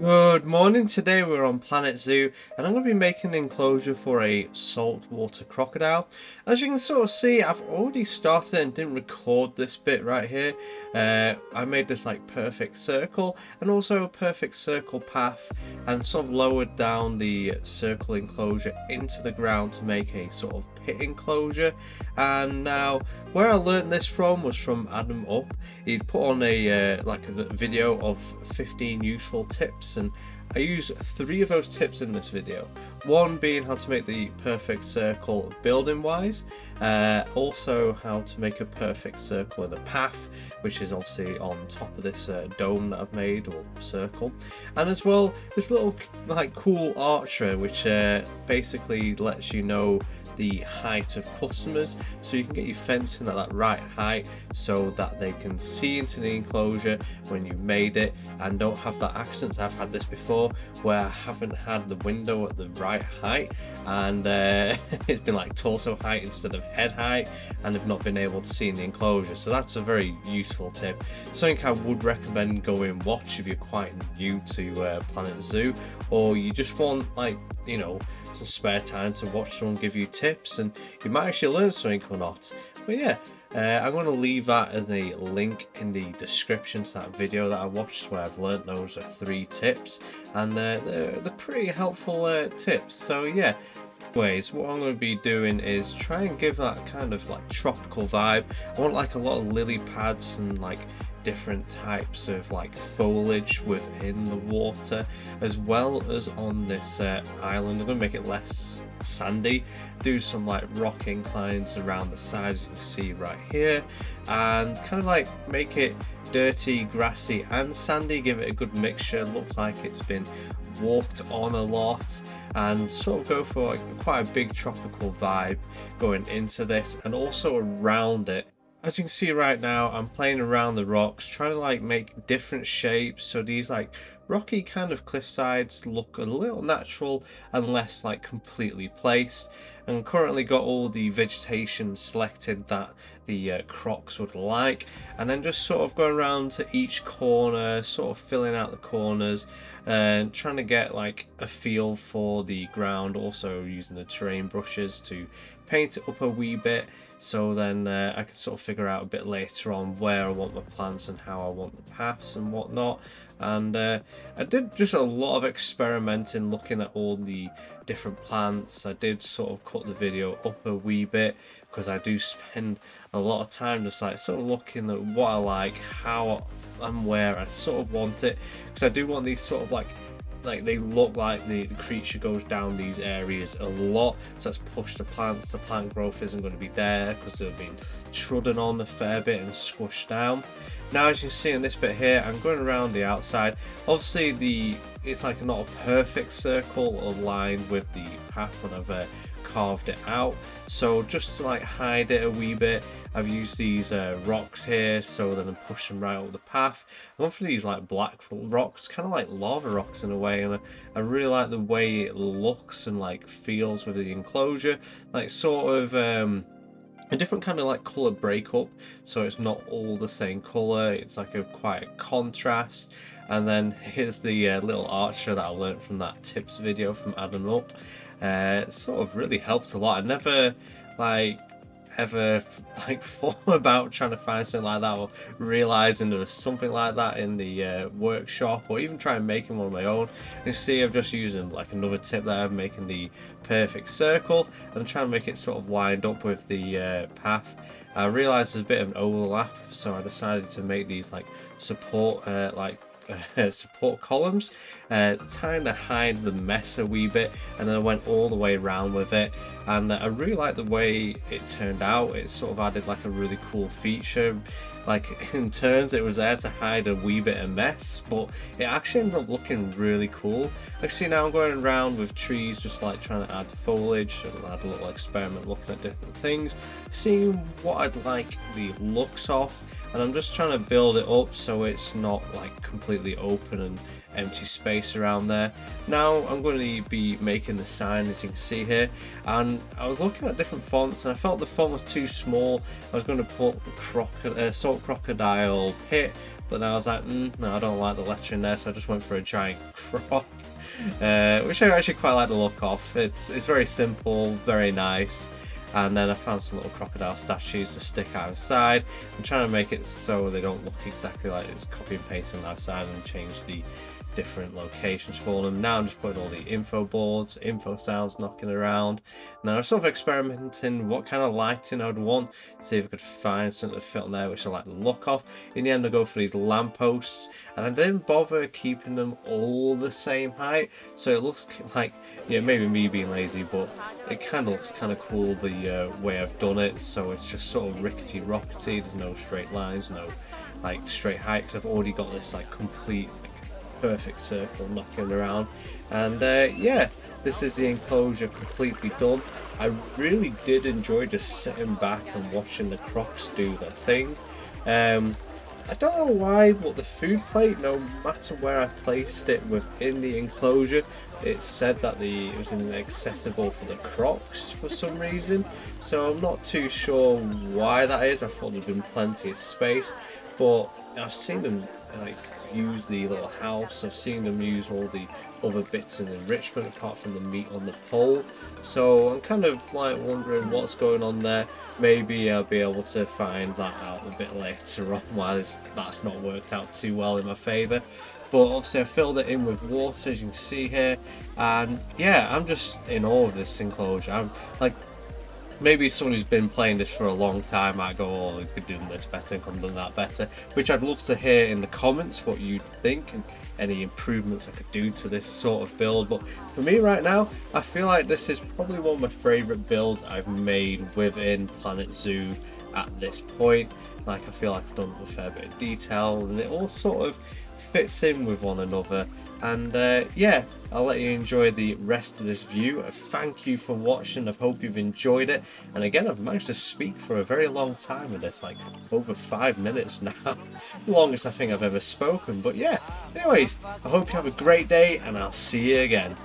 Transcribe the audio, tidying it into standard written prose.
Good morning. Today we're on Planet Zoo and I'm going to be making an enclosure for a saltwater crocodile. As you can sort of see, I've already started and didn't record this bit right here. I made this like perfect circle and also a perfect circle path and sort of lowered down the circle enclosure into the ground to make a sort of pit enclosure. And now where I learned this from was from Adam Up. He'd put on a video of 15 useful tips, and I use 3 of those tips in this video. One being how to make the perfect circle building wise, also how to make a perfect circle in a path, which is obviously on top of this dome that I've made, or circle, and as well this little like cool archer which basically lets you know the height of customers, so you can get your fencing at that right height so that they can see into the enclosure when you made it and don't have that accident. I've had this before where I haven't had the window at the right height and it's been like torso height instead of head height, and I've not been able to see in the enclosure. So that's a very useful tip, something I would recommend go and watch if you're quite new to Planet Zoo, or you just want, like, you know, some spare time to watch someone give you tips and you might actually learn something or not. But yeah, I'm going to leave that as a link in the description to that video that I watched where I've learned those 3 tips, and they're pretty helpful tips. So yeah, anyways, what I'm going to be doing is try and give that kind of like tropical vibe. I want like a lot of lily pads and like different types of like foliage within the water, as well as on this island. I'm going to make it less sandy, do some like rock inclines around the sides, you can see right here, and kind of like make it dirty, grassy and sandy, give it a good mixture. Looks like it's been walked on a lot, and sort of go for like quite a big tropical vibe going into this and also around it. As you can see right now, I'm playing around the rocks, trying to like make different shapes so these like rocky kind of cliff sides look a little natural and less like completely placed. And currently got all the vegetation selected that the crocs would like, and then just sort of going around to each corner, sort of filling out the corners and trying to get like a feel for the ground, also using the terrain brushes to paint it up a wee bit, so then I can sort of figure out a bit later on where I want my plants and how I want the paths and whatnot. And I did just a lot of experimenting, looking at all the different plants. I did sort of cut the video up a wee bit because I do spend a lot of time just like sort of looking at what I like, how and where I sort of want it, because I do want these sort of like they look like the creature goes down these areas a lot, so let's push the plants. The plant growth isn't going to be there because they've been trodden on a fair bit and squished down. Now, as you can see in this bit here, I'm going around the outside. Obviously it's like not a perfect circle aligned with the path when I've carved it out, so just to like hide it a wee bit, I've used these rocks here so then I push them right up the path. I'm going for these like black rocks, kind of like lava rocks in a way, and I really like the way it looks and like feels with the enclosure, like sort of a different kind of like color breakup, so it's not all the same color, it's like a quite a contrast. And then here's the little archer that I learned from that tips video from Adam Up. It sort of really helps a lot. I never like ever like thought about trying to find something like that, or realizing there was something like that in the workshop, or even try and making one of my own. You see, I've just using like another tip there, I'm making the perfect circle and trying to make it sort of lined up with the path. I realized there's a bit of an overlap, so I decided to make these like support support columns, trying to hide the mess a wee bit, and then I went all the way around with it, and I really like the way it turned out. It sort of added like a really cool feature. Like in turns it was there to hide a wee bit of mess, but it actually ended up looking really cool. Like, see, now I'm going around with trees, just like trying to add foliage and add a little experiment, looking at different things, seeing what I'd like the looks of, and I'm just trying to build it up so it's not like completely open and empty space around there. Now I'm going to be making the sign, as you can see here, and I was looking at different fonts and I felt the font was too small. I was going to put Salt Crocodile Pit, but then I was like, no, I don't like the lettering there, so I just went for a giant croc, which I actually quite like the look of. It's very simple, very nice. And then I found some little crocodile statues to stick outside. I'm trying to make it so they don't look exactly like it's copy and paste them outside, and change the different locations for them. Now I'm just putting all the info boards, info sounds knocking around. Now I'm sort of experimenting what kind of lighting I would want, see if I could find something to fit on there which I like the look of. In the end I go for these lampposts, and I didn't bother keeping them all the same height, so it looks like, yeah, maybe me being lazy, but it kind of looks kind of cool the way I've done it. So it's just sort of rickety rockety, there's no straight lines, no like straight height, because I've already got this like complete perfect circle knocking around. And yeah, this is the enclosure completely done. I really did enjoy just sitting back and watching the crocs do their thing. I don't know why, but the food plate, no matter where I placed it within the enclosure, it said that it was inaccessible for the crocs for some reason. So I'm not too sure why that is. I thought there'd been plenty of space, but I've seen them like use the little house. I've seen them use all the other bits in enrichment apart from the meat on the pole. So I'm kind of like wondering what's going on there. Maybe I'll be able to find that out a bit later on, why that's not worked out too well in my favour. But obviously I filled it in with water, as you can see here, and yeah, I'm just in awe of this enclosure. I'm like, maybe someone who's been playing this for a long time might go, oh, you could do this better and could have done that better, which I'd love to hear in the comments what you think and any improvements I could do to this sort of build. But for me right now, I feel like this is probably one of my favourite builds I've made within Planet Zoo at this point. Like, I feel like I've done a fair bit of detail, and it all sort of fits in with one another. And yeah, I'll let you enjoy the rest of this view. Thank you for watching. I hope you've enjoyed it. And again, I've managed to speak for a very long time with this, like over 5 minutes now. Longest I think I've ever spoken. But yeah, anyways, I hope you have a great day, and I'll see you again.